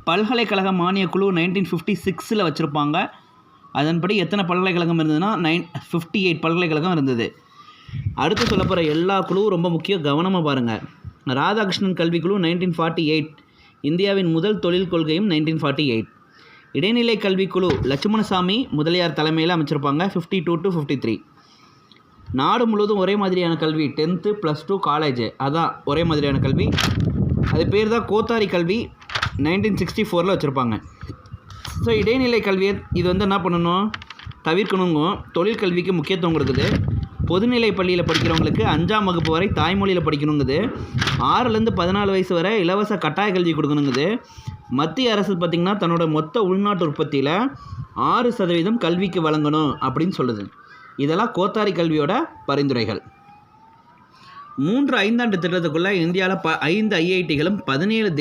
பல்கலைக்கழக மானியக் குழு 1956 வச்சுருப்பாங்க. அதன்படி எத்தனை பல்கலைக்கழகம் இருந்ததுன்னா 58 பல்கலைக்கழகம் இருந்தது. அடுத்து சொல்ல போகிற எல்லா குழுவும் ரொம்ப முக்கியம், கவனமாக பாருங்கள். ராதாகிருஷ்ணன் கல்விக்குழு 1948, இந்தியாவின் முதல் தொழில் கொள்கையும் 1948. இடைநிலை கல்விக்குழு லட்சுமணசாமி முதலியார் தலைமையில் அமைச்சிருப்பாங்க 52 to 53. நாடு முழுவதும் ஒரே மாதிரியான கல்வி 10th +2 காலேஜ், அதான் ஒரே மாதிரியான கல்வி, அது பேர் தான் கோத்தாரி கல்வி 1964 வச்சுருப்பாங்க. ஸோ இடைநிலை கல்வியை இது என்ன பண்ணணும், தவிர்க்கணுங்க. தொழிற்கல்விக்கு முக்கியத்துவம் கொடுக்குது. பொதுநிலை பள்ளியில் படிக்கிறவங்களுக்கு 5ஆம் வகுப்பு வரை தாய்மொழியில் படிக்கணுங்குது. 6லேருந்து 14 வயசு வரை இலவச கட்டாய கல்வி கொடுக்கணுங்குது. மத்திய அரசு பார்த்திங்கன்னா தன்னோட மொத்த உள்நாட்டு உற்பத்தியில் 6% கல்விக்கு வழங்கணும் அப்படின்னு சொல்லுது. இதெல்லாம் கோத்தாரி கல்வியோட பரிந்துரைகள். 3 ஐந்தாண்டு திட்டத்துக்குள்ளே இந்தியாவில் 5 IITகளும் 17